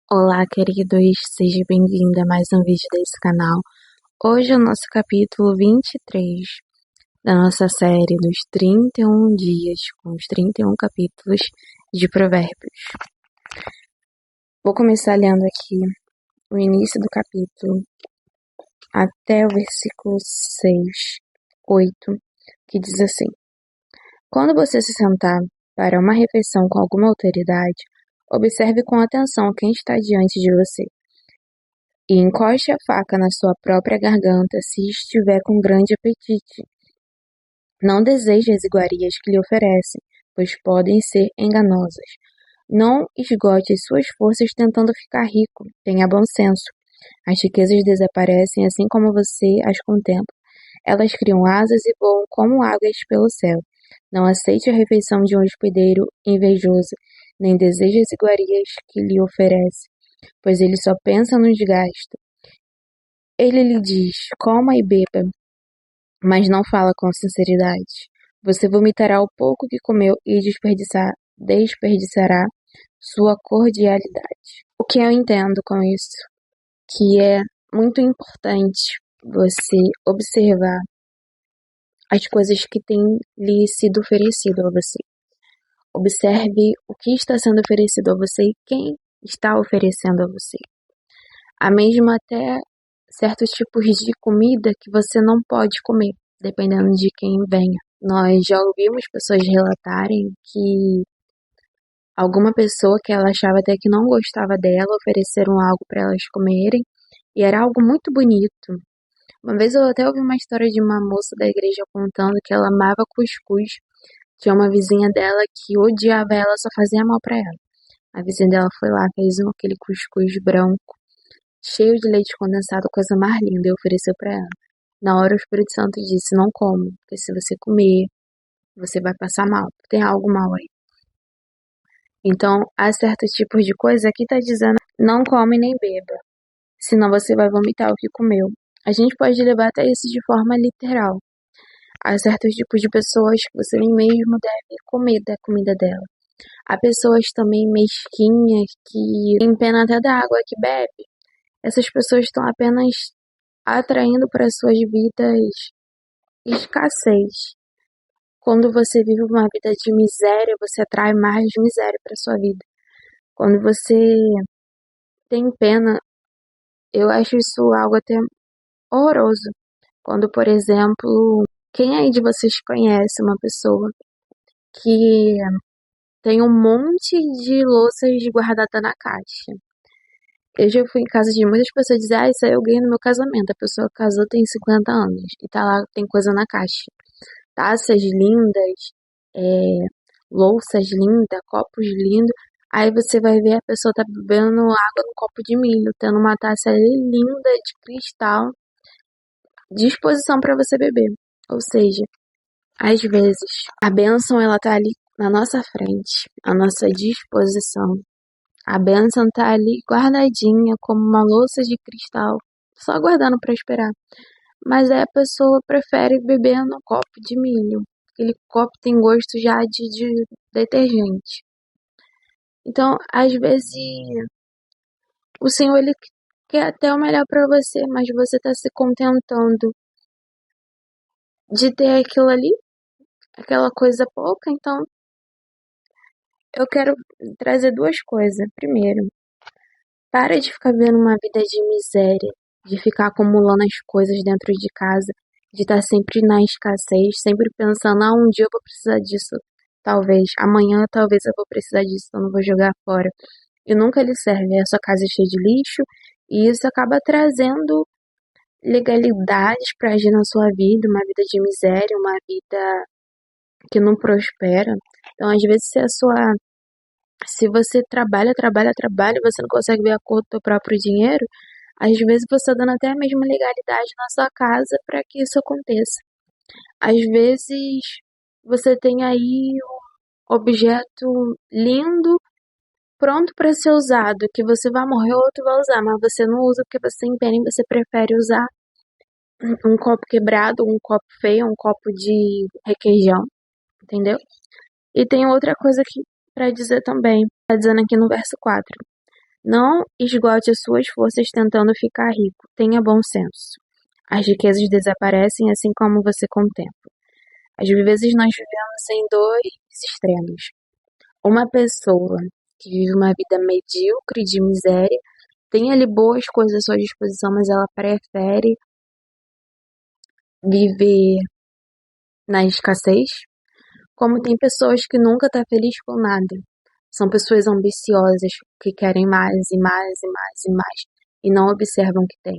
Olá, queridos, seja bem-vindo a mais um vídeo desse canal. Hoje é o nosso capítulo 23 da nossa série dos 31 dias, com os 31 capítulos de Provérbios. Vou começar lendo aqui o início do capítulo até o versículo 6, 8, que diz assim: Quando você se sentar para uma refeição com alguma autoridade, observe com atenção quem está diante de você. E encoste a faca na sua própria garganta se estiver com grande apetite. Não deseje as iguarias que lhe oferecem, pois podem ser enganosas. Não esgote as suas forças tentando ficar rico. Tenha bom senso. As riquezas desaparecem assim como você as contempla. Elas criam asas e voam como águias pelo céu. Não aceite a refeição de um hospedeiro invejoso, nem deseje as iguarias que lhe oferece, pois ele só pensa no desgaste. Ele lhe diz: coma e beba, mas não fala com sinceridade. Você vomitará o pouco que comeu e desperdiçará sua cordialidade. O que eu entendo com isso? Que é muito importante você observar as coisas que têm lhe sido oferecido a você. Observe o que está sendo oferecido a você e quem está oferecendo a você. Há mesmo até certos tipos de comida que você não pode comer, dependendo de quem venha. Nós já ouvimos pessoas relatarem que alguma pessoa que ela achava até que não gostava dela ofereceram algo para elas comerem e era algo muito bonito. Uma vez eu até ouvi uma história de uma moça da igreja contando que ela amava cuscuz. Tinha uma vizinha dela que odiava ela, só fazia mal para ela. A vizinha dela foi lá, fez aquele cuscuz branco, cheio de leite condensado, coisa mais linda, e ofereceu para ela. Na hora o Espírito Santo disse: não coma, porque se você comer, você vai passar mal. Tem algo mal aí. Então, há certos tipos de coisa que tá dizendo: não come nem beba, senão você vai vomitar o que comeu. A gente pode levar até isso de forma literal. Há certos tipos de pessoas que você nem mesmo deve comer da comida dela. Há pessoas também mesquinhas que têm pena até da água que bebe. Essas pessoas estão apenas atraindo para suas vidas escassez. Quando você vive uma vida de miséria, você atrai mais miséria para sua vida. Quando você tem pena, eu acho isso algo até horroroso. Quando, por exemplo, quem aí de vocês conhece uma pessoa que tem um monte de louças guardadas na caixa? Eu já fui em casa de muitas pessoas dizer: isso aí eu ganhei no meu casamento. A pessoa casou tem 50 anos e tá lá, tem coisa na caixa. Taças lindas, louças lindas, copos lindos. Aí você vai ver a pessoa tá bebendo água no copo de milho, tendo uma taça linda de cristal, disposição para você beber. Ou seja, às vezes a bênção ela tá ali na nossa frente, à nossa disposição. A bênção tá ali guardadinha como uma louça de cristal, só aguardando para esperar. Mas aí a pessoa prefere beber no copo de milho. Aquele copo tem gosto já de detergente. Então, às vezes, o Senhor ele quer até o melhor para você, mas você está se contentando de ter aquilo ali, aquela coisa pouca. Então, eu quero trazer duas coisas. Primeiro, para de ficar vivendo uma vida de miséria, de ficar acumulando as coisas dentro de casa, de estar sempre na escassez, sempre pensando: um dia eu vou precisar disso, talvez, amanhã talvez eu vou precisar disso, então eu não vou jogar fora. E nunca lhe serve, a sua casa é cheia de lixo, e isso acaba trazendo legalidades para agir na sua vida, uma vida de miséria, uma vida que não prospera. Então, às vezes, se você trabalha, você não consegue ver a cor do seu próprio dinheiro, às vezes você está dando até a mesma legalidade na sua casa para que isso aconteça. Às vezes você tem aí um objeto lindo, pronto para ser usado, que você vai morrer, outro vai usar, mas você não usa porque você tem pena e você prefere usar um copo quebrado, um copo feio, um copo de requeijão, entendeu? E tem outra coisa aqui para dizer também, está dizendo aqui no verso 4. Não esgote as suas forças tentando ficar rico. Tenha bom senso. As riquezas desaparecem assim como você contempla. Às vezes nós vivemos em dois extremos. Uma pessoa que vive uma vida medíocre de miséria, tem ali boas coisas à sua disposição, mas ela prefere viver na escassez. Como tem pessoas que nunca estão felizes com nada. São pessoas ambiciosas que querem mais e mais e mais e mais e não observam o que tem.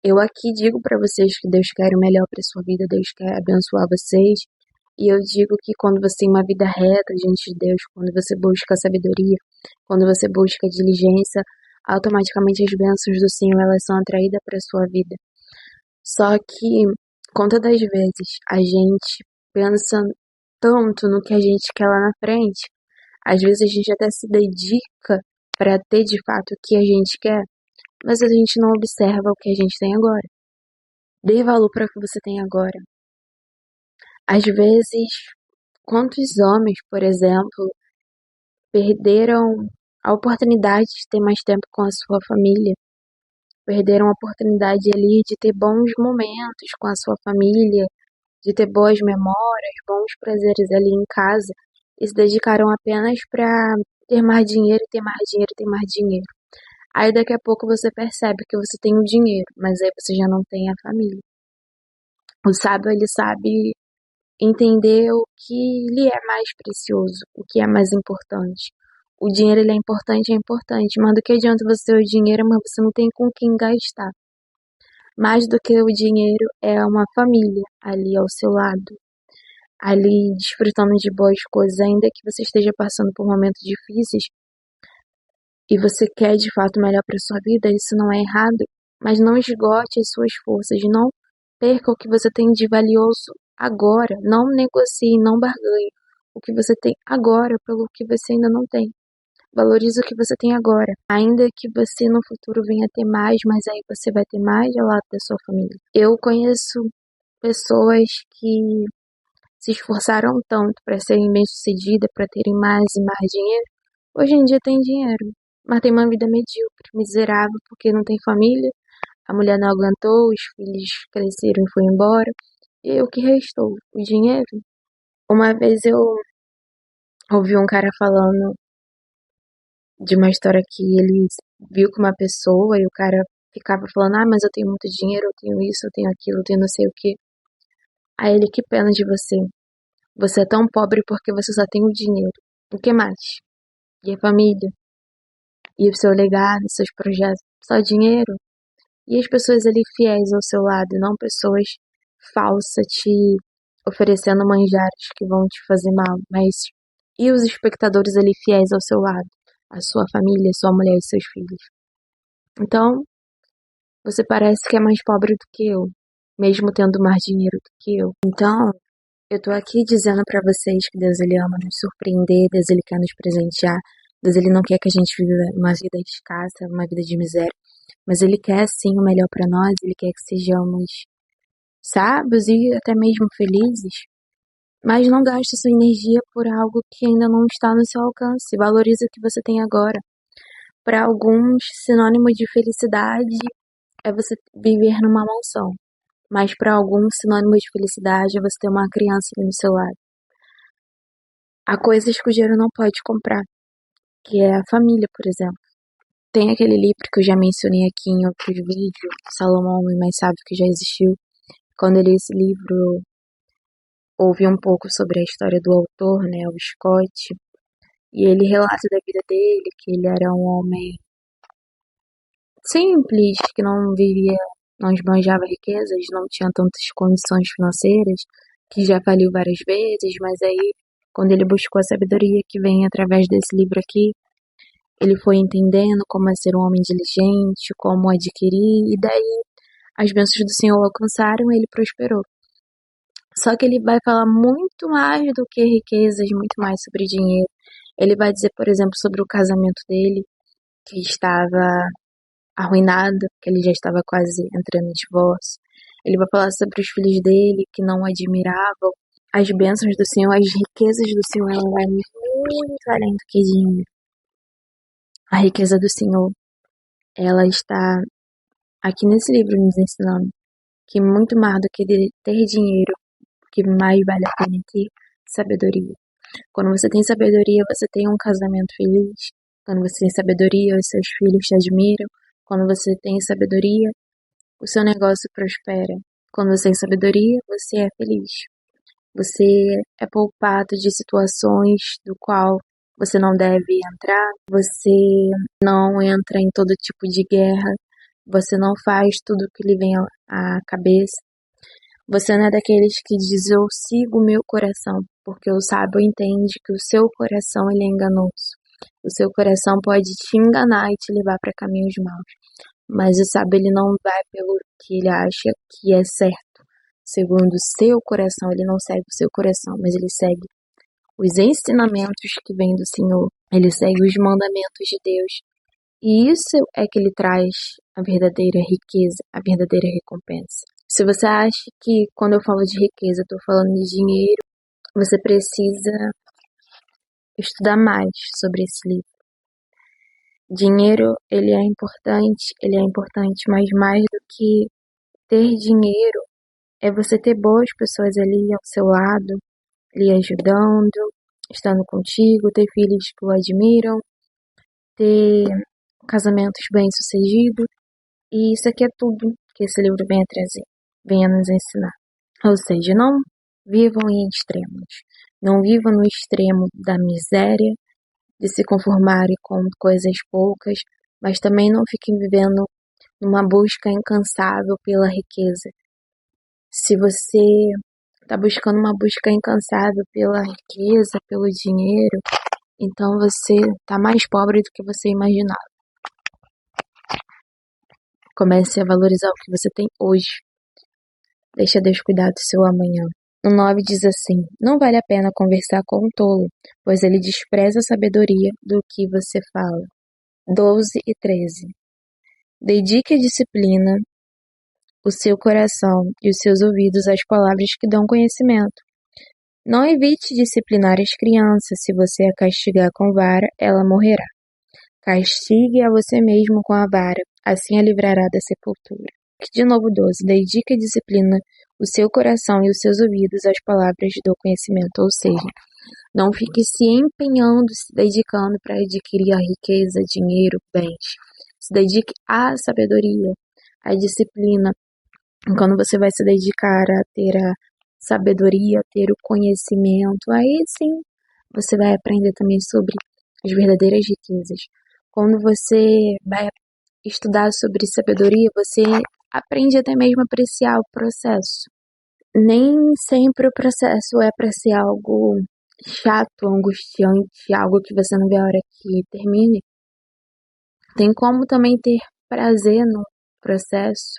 Eu aqui digo para vocês que Deus quer o melhor para sua vida, Deus quer abençoar vocês. E eu digo que quando você tem uma vida reta diante de Deus, quando você busca sabedoria, quando você busca diligência, automaticamente as bênçãos do Senhor elas são atraídas para sua vida. Só que, conta das vezes, a gente pensa tanto no que a gente quer lá na frente, às vezes a gente até se dedica para ter de fato o que a gente quer, mas a gente não observa o que a gente tem agora. Dê valor para o que você tem agora. Às vezes, quantos homens, por exemplo, perderam a oportunidade de ter mais tempo com a sua família, perderam a oportunidade ali de ter bons momentos com a sua família, de ter boas memórias, bons prazeres ali em casa, e se dedicaram apenas para ter mais dinheiro, ter mais dinheiro, ter mais dinheiro. Aí daqui a pouco você percebe que você tem o dinheiro, mas aí você já não tem a família. O sábio, ele sabe entender o que lhe é mais precioso, o que é mais importante. O dinheiro, ele é importante, mas do que adianta você ter o dinheiro, mas você não tem com quem gastar. Mais do que o dinheiro é uma família ali ao seu lado, ali desfrutando de boas coisas, ainda que você esteja passando por momentos difíceis e você quer de fato o melhor para sua vida, isso não é errado, mas não esgote as suas forças, não perca o que você tem de valioso agora, não negocie, não barganhe o que você tem agora pelo que você ainda não tem. Valorize o que você tem agora, ainda que você no futuro venha ter mais, mas aí você vai ter mais ao lado da sua família. Eu conheço pessoas que se esforçaram tanto para serem bem-sucedidas, para terem mais e mais dinheiro. Hoje em dia tem dinheiro, mas tem uma vida medíocre, miserável, porque não tem família, a mulher não aguentou, os filhos cresceram e foram embora. E aí, o que restou? O dinheiro. Uma vez eu ouvi um cara falando de uma história que ele viu com uma pessoa e o cara ficava falando, ah, mas eu tenho muito dinheiro, eu tenho isso, eu tenho aquilo, eu tenho não sei o quê. Aí ele, que pena de você. Você é tão pobre porque você só tem o dinheiro. O que mais? E a família? E o seu legado, seus projetos? Só dinheiro? E as pessoas ali fiéis ao seu lado, não pessoas falsas te oferecendo manjares que vão te fazer mal, mas e os espectadores ali fiéis ao seu lado? A sua família, sua mulher e seus filhos. Então, você parece que é mais pobre do que eu, mesmo tendo mais dinheiro do que eu. Então, eu tô aqui dizendo pra vocês que Deus ele ama nos surpreender, Deus ele quer nos presentear, Deus ele não quer que a gente viva uma vida escassa, uma vida de miséria, mas ele quer sim o melhor pra nós, ele quer que sejamos sábios e até mesmo felizes, mas não gaste sua energia por algo que ainda não está no seu alcance. Valorize o que você tem agora. Para alguns, sinônimo de felicidade é você viver numa mansão. Mas para alguns, sinônimo de felicidade é você ter uma criança no seu lado. Há coisas que o dinheiro não pode comprar, que é a família, por exemplo. Tem aquele livro que eu já mencionei aqui em outros vídeos, Salomão, o Homem Mais Sábio que já existiu. Quando eu li esse livro, ouvi um pouco sobre a história do autor, né, o Scott, e ele relata da vida dele, que ele era um homem simples, que não vivia, não esbanjava riquezas, não tinha tantas condições financeiras, que já faliu várias vezes, mas aí, quando ele buscou a sabedoria que vem através desse livro aqui, ele foi entendendo como é ser um homem diligente, como adquirir, e daí as bênçãos do Senhor alcançaram e ele prosperou. Só que ele vai falar muito mais do que riquezas, muito mais sobre dinheiro. Ele vai dizer, por exemplo, sobre o casamento dele, que estava arruinado, que ele já estava quase entrando em divórcio. Ele vai falar sobre os filhos dele, que não o admiravam. As bênçãos do Senhor, as riquezas do Senhor, ela vai muito além do que dinheiro. A riqueza do Senhor, ela está aqui nesse livro nos ensinando que muito mais do que ter dinheiro, o que mais vale a pena é ter sabedoria. Quando você tem sabedoria, você tem um casamento feliz. Quando você tem sabedoria, os seus filhos te admiram. Quando você tem sabedoria, o seu negócio prospera. Quando você tem sabedoria, você é feliz. Você é poupado de situações do qual você não deve entrar. Você não entra em todo tipo de guerra. Você não faz tudo o que lhe vem à cabeça. Você não é daqueles que diz eu sigo o meu coração, porque o sábio entende que o seu coração ele é enganoso. O seu coração pode te enganar e te levar para caminhos maus. Mas o sábio ele não vai pelo que ele acha que é certo. Segundo o seu coração, ele não segue o seu coração, mas ele segue os ensinamentos que vêm do Senhor. Ele segue os mandamentos de Deus. E isso é que lhe traz a verdadeira riqueza, a verdadeira recompensa. Se você acha que quando eu falo de riqueza, eu estou falando de dinheiro, você precisa estudar mais sobre esse livro. Dinheiro, ele é importante, mas mais do que ter dinheiro, é você ter boas pessoas ali ao seu lado, lhe ajudando, estando contigo, ter filhos que o admiram, ter casamentos bem-sucedidos. E isso aqui é tudo que esse livro vem a trazer, vem a nos ensinar. Ou seja, não vivam em extremos. Não vivam no extremo da miséria, de se conformarem com coisas poucas, mas também não fiquem vivendo numa busca incansável pela riqueza. Se você está buscando uma busca incansável pela riqueza, pelo dinheiro, então você está mais pobre do que você imaginava. Comece a valorizar o que você tem hoje. Deixa Deus cuidar do seu amanhã. O 9 diz assim: não vale a pena conversar com um tolo, pois ele despreza a sabedoria do que você fala. 12 e 13. Dedique a disciplina, o seu coração e os seus ouvidos às palavras que dão conhecimento. Não evite disciplinar as crianças. Se você a castigar com vara, ela morrerá. Castigue a você mesmo com a vara, assim a livrará da sepultura. De novo 12. Dedique a disciplina, o seu coração e os seus ouvidos às palavras do conhecimento, ou seja, não fique se empenhando, se dedicando para adquirir a riqueza, dinheiro, bens. Se dedique à sabedoria, à disciplina. Quando você vai se dedicar a ter a sabedoria, ter o conhecimento, aí sim você vai aprender também sobre as verdadeiras riquezas. Quando você vai estudar sobre sabedoria, você aprende até mesmo a apreciar o processo. Nem sempre o processo é para ser algo chato, angustiante, algo que você não vê a hora que termine. Tem como também ter prazer no processo,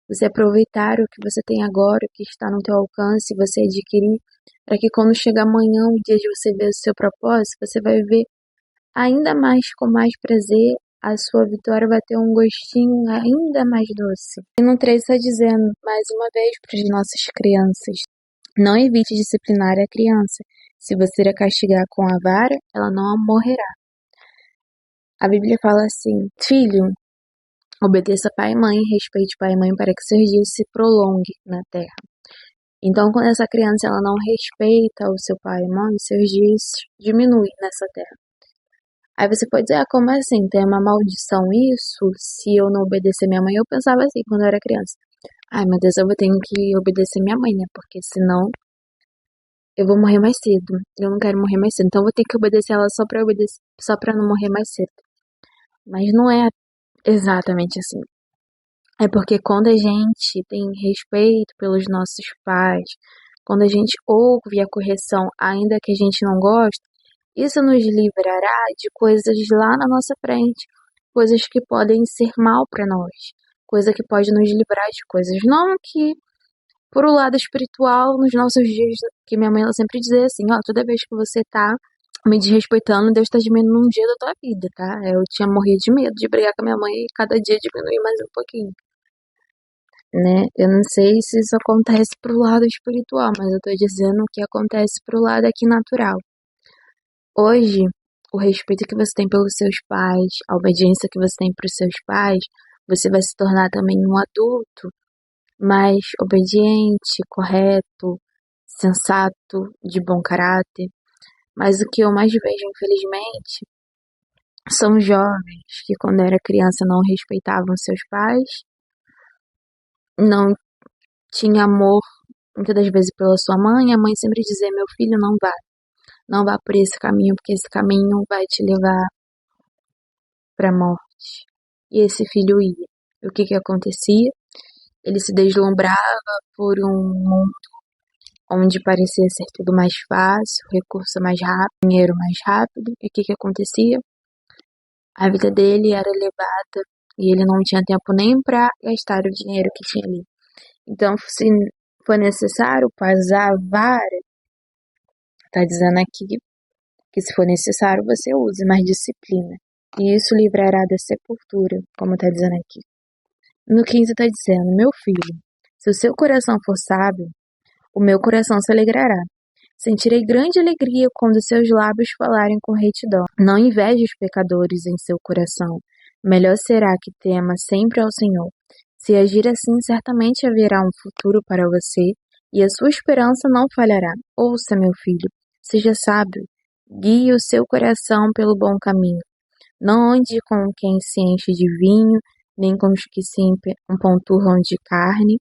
você aproveitar o que você tem agora, o que está no teu alcance, você adquirir, para que quando chegar amanhã, o dia de você ver o seu propósito, você vai ver ainda mais com mais prazer, a sua vitória vai ter um gostinho ainda mais doce. E no 3 está dizendo, mais uma vez, para as nossas crianças, não evite disciplinar a criança. Se você a castigar com a vara, ela não morrerá. A Bíblia fala assim, filho, obedeça pai e mãe, respeite pai e mãe para que seus dias se prolonguem na terra. Então, quando essa criança ela não respeita o seu pai e mãe, seus dias diminuem nessa terra. Aí você pode dizer, como assim? Tem uma maldição isso? Se eu não obedecer minha mãe, eu pensava assim quando eu era criança. Ai, meu Deus, eu vou ter que obedecer minha mãe, né? Porque senão eu vou morrer mais cedo. Eu não quero morrer mais cedo. Então eu vou ter que obedecer ela só pra não morrer mais cedo. Mas não é exatamente assim. É porque quando a gente tem respeito pelos nossos pais, quando a gente ouve a correção, ainda que a gente não goste, isso nos livrará de coisas lá na nossa frente, coisas que podem ser mal para nós, coisa que pode nos livrar de coisas. Não que, por o lado espiritual, nos nossos dias, que minha mãe ela sempre dizia assim, ó, toda vez que você tá me desrespeitando, Deus tá diminuindo um dia da tua vida, tá? Eu tinha morrido de medo de brigar com a minha mãe e cada dia diminuir mais um pouquinho, né? Eu não sei se isso acontece pro lado espiritual, mas eu tô dizendo que acontece pro lado aqui natural. Hoje, o respeito que você tem pelos seus pais, a obediência que você tem para os seus pais, você vai se tornar também um adulto mais obediente, correto, sensato, de bom caráter. Mas o que eu mais vejo, infelizmente, são jovens que, quando era criança, não respeitavam seus pais, não tinha amor, muitas das vezes, pela sua mãe. A mãe sempre dizia: meu filho, não vá por esse caminho, porque esse caminho vai te levar para a morte. E esse filho ia. E o que que acontecia? Ele se deslumbrava por um mundo onde parecia ser tudo mais fácil, recurso mais rápido, dinheiro mais rápido. E o que que acontecia? A vida dele era levada e ele não tinha tempo nem para gastar o dinheiro que tinha ali. Então, se for necessário passar a vara, tá dizendo aqui que se for necessário você use mais disciplina. E isso livrará da sepultura, como tá dizendo aqui. No 15 tá dizendo: meu filho, se o seu coração for sábio, o meu coração se alegrará. Sentirei grande alegria quando seus lábios falarem com retidão. Não inveje os pecadores em seu coração. Melhor será que tema sempre ao Senhor. Se agir assim, certamente haverá um futuro para você e a sua esperança não falhará. Ouça, meu filho, seja sábio. Guie o seu coração pelo bom caminho. Não ande com quem se enche de vinho, nem com os que se empanturram de carne,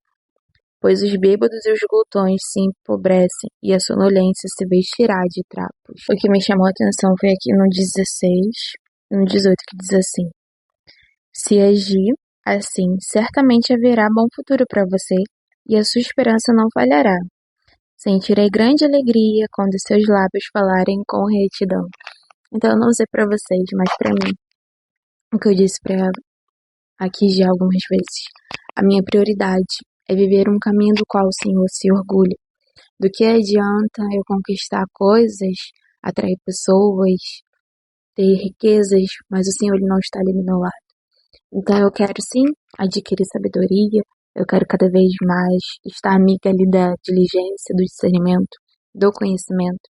pois os bêbados e os glutões se empobrecem e a sonolência se vestirá de trapos. O que me chamou a atenção foi aqui no 16, no 18, que diz assim: se agir assim, certamente haverá bom futuro para você e a sua esperança não falhará. Sentirei grande alegria quando seus lábios falarem com retidão. Então eu não sei para vocês, mas para mim, o que eu disse para ela aqui já algumas vezes, a minha prioridade é viver um caminho do qual o Senhor se orgulha. Do que adianta eu conquistar coisas, atrair pessoas, ter riquezas, mas o Senhor ele não está ali do meu lado. Então eu quero sim adquirir sabedoria, eu quero cada vez mais estar amiga ali da diligência, do discernimento, do conhecimento,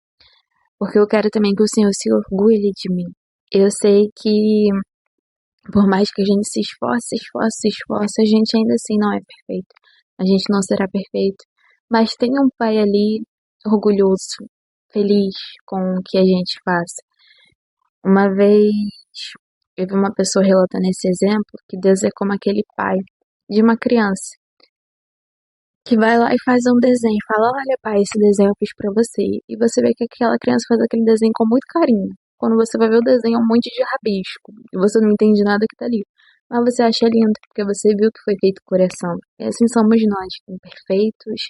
porque eu quero também que o Senhor se orgulhe de mim. Eu sei que por mais que a gente se esforce, a gente ainda assim não é perfeito. A gente não será perfeito. Mas tem um pai ali orgulhoso, feliz com o que a gente faça. Uma vez eu vi uma pessoa relatando esse exemplo, que Deus é como aquele pai de uma criança que vai lá e faz um desenho, fala: olha pai, esse desenho eu fiz pra você. E você vê que aquela criança faz aquele desenho com muito carinho. Quando você vai ver o desenho, é um monte de rabisco, e você não entende nada que tá ali. Mas você acha lindo, porque você viu que foi feito com coração. E assim somos nós, imperfeitos.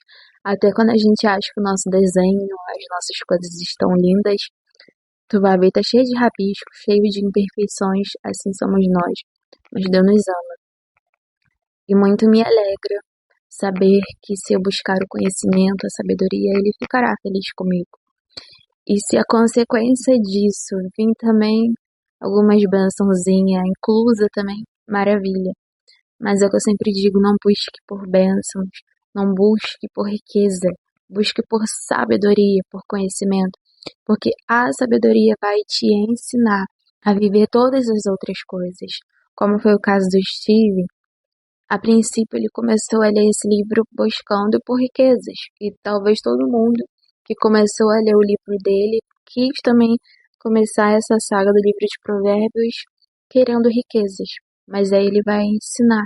Até quando a gente acha que o nosso desenho, as nossas coisas estão lindas, tu vai ver, tá cheio de rabiscos, cheio de imperfeições. Assim somos nós. Mas Deus nos ama. E muito me alegra saber que se eu buscar o conhecimento, a sabedoria, ele ficará feliz comigo. E se a consequência disso vir também algumas bênçãozinhas, inclusa também, maravilha. Mas é o que eu sempre digo: não busque por bênçãos, não busque por riqueza, busque por sabedoria, por conhecimento, porque a sabedoria vai te ensinar a viver todas as outras coisas. Como foi o caso do Steve, a princípio ele começou a ler esse livro buscando por riquezas, e talvez todo mundo que começou a ler o livro dele quis também começar essa saga do livro de Provérbios querendo riquezas. Mas aí ele vai ensinar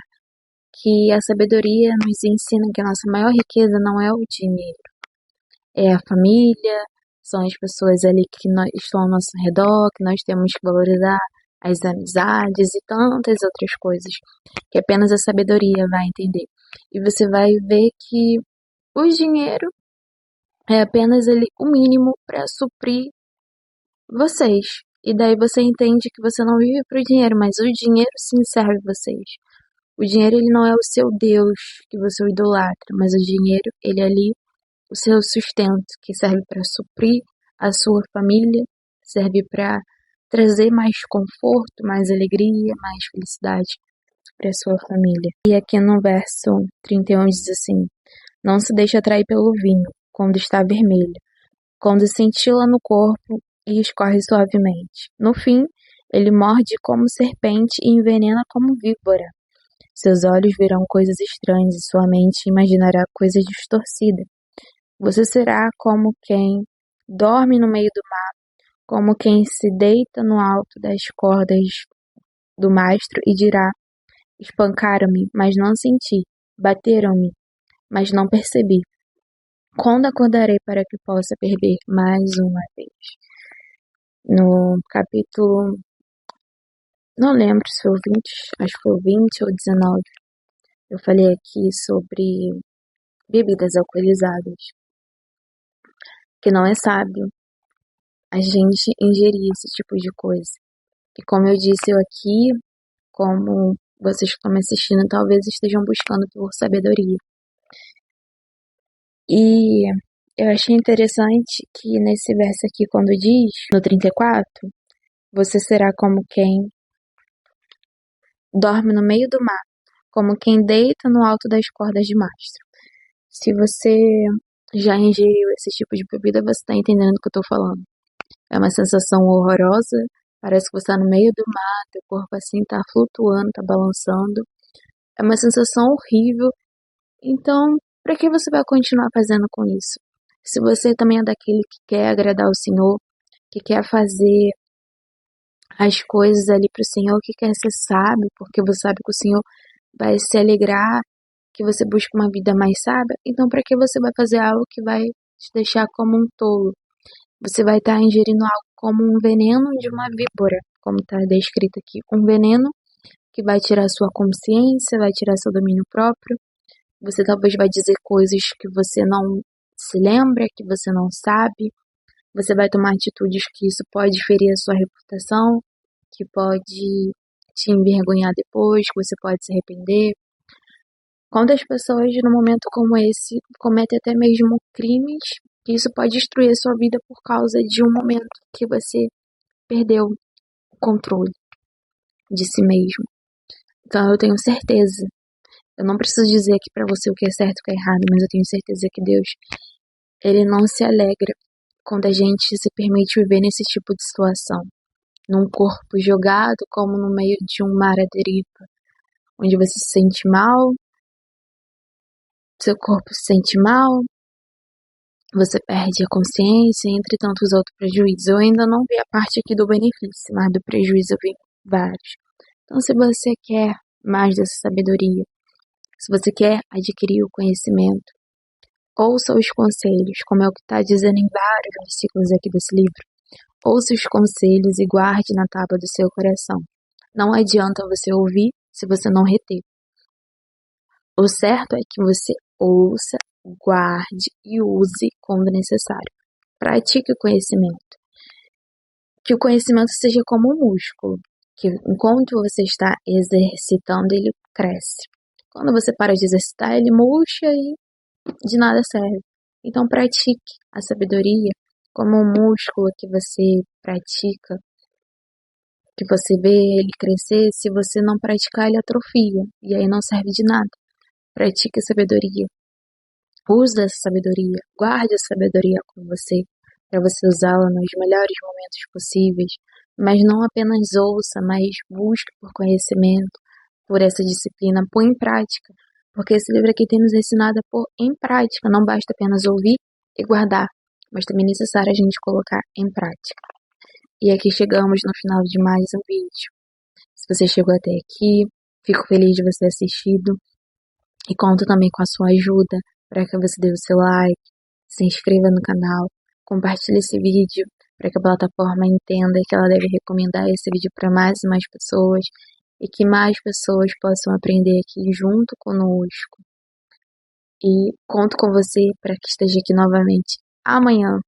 que a sabedoria nos ensina que a nossa maior riqueza não é o dinheiro, é a família, são as pessoas ali que estão ao nosso redor, que nós temos que valorizar, as amizades e tantas outras coisas que apenas a sabedoria vai entender. E você vai ver que o dinheiro é apenas ali o mínimo para suprir vocês. E daí você entende que você não vive para o dinheiro, mas o dinheiro sim serve vocês. O dinheiro ele não é o seu Deus que você o idolatra, mas o dinheiro ele é ali o seu sustento, que serve para suprir a sua família, serve para trazer mais conforto, mais alegria, mais felicidade para sua família. E aqui no verso 31 diz assim: não se deixe atrair pelo vinho, quando está vermelho, quando cintila no corpo e escorre suavemente. No fim, ele morde como serpente e envenena como víbora. Seus olhos verão coisas estranhas e sua mente imaginará coisas distorcidas. Você será como quem dorme no meio do mar, como quem se deita no alto das cordas do mastro e dirá: espancaram-me, mas não senti. Bateram-me, mas não percebi. Quando acordarei para que possa beber mais uma vez? No capítulo, não lembro se foi o 20, acho que foi o 20 ou 19. Eu falei aqui sobre bebidas alcoolizadas, que não é sábio a gente ingerir esse tipo de coisa. E como eu disse eu aqui, como vocês que estão me assistindo talvez estejam buscando por sabedoria. E eu achei interessante que nesse verso aqui, quando diz, no 34, você será como quem dorme no meio do mar, como quem deita no alto das cordas de mastro. Se você já ingeriu esse tipo de bebida, você está entendendo o que eu estou falando. É uma sensação horrorosa, parece que você está no meio do mar, teu corpo assim está flutuando, está balançando. É uma sensação horrível. Então, para que você vai continuar fazendo com isso? Se você também é daquele que quer agradar o Senhor, que quer fazer as coisas ali para o Senhor, que quer ser sábio, porque você sabe que o Senhor vai se alegrar, que você busca uma vida mais sábia, então para que você vai fazer algo que vai te deixar como um tolo? Você vai estar ingerindo algo como um veneno de uma víbora, como está descrito aqui. Um veneno que vai tirar sua consciência, vai tirar seu domínio próprio. Você talvez vai dizer coisas que você não se lembra, que você não sabe. Você vai tomar atitudes que isso pode ferir a sua reputação, que pode te envergonhar depois, que você pode se arrepender. Quantas pessoas, num momento como esse, cometem até mesmo crimes, que isso pode destruir a sua vida por causa de um momento que você perdeu o controle de si mesmo. Então eu tenho certeza, eu não preciso dizer aqui pra você o que é certo e o que é errado, mas eu tenho certeza que Deus, Ele não se alegra quando a gente se permite viver nesse tipo de situação. Num corpo jogado como no meio de um mar à deriva, onde você se sente mal, seu corpo se sente mal, você perde a consciência, entre tantos outros prejuízos. Eu ainda não vi a parte aqui do benefício, mas do prejuízo eu vi vários. Então, se você quer mais dessa sabedoria, se você quer adquirir o conhecimento, ouça os conselhos, como é o que está dizendo em vários versículos aqui desse livro. Ouça os conselhos e guarde na tábua do seu coração. Não adianta você ouvir se você não reter. O certo é que você ouça, guarde e use quando necessário. Pratique o conhecimento. Que o conhecimento seja como um músculo, que enquanto você está exercitando, ele cresce. Quando você para de exercitar, ele murcha e de nada serve. Então pratique a sabedoria como um músculo que você pratica, que você vê ele crescer. Se você não praticar, ele atrofia e aí não serve de nada. Pratique a sabedoria. Use essa sabedoria, guarde essa sabedoria com você, para você usá-la nos melhores momentos possíveis, mas não apenas ouça, mas busque por conhecimento, por essa disciplina, põe em prática, porque esse livro aqui tem nos ensinado a pôr em prática, não basta apenas ouvir e guardar, mas também é necessário a gente colocar em prática. E aqui chegamos no final de mais um vídeo. Se você chegou até aqui, fico feliz de você ter assistido e conto também com a sua ajuda para que você dê o seu like, se inscreva no canal, compartilhe esse vídeo para que a plataforma entenda que ela deve recomendar esse vídeo para mais e mais pessoas e que mais pessoas possam aprender aqui junto conosco. E conto com você para que esteja aqui novamente amanhã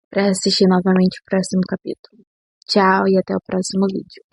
para assistir novamente o próximo capítulo. Tchau e até o próximo vídeo.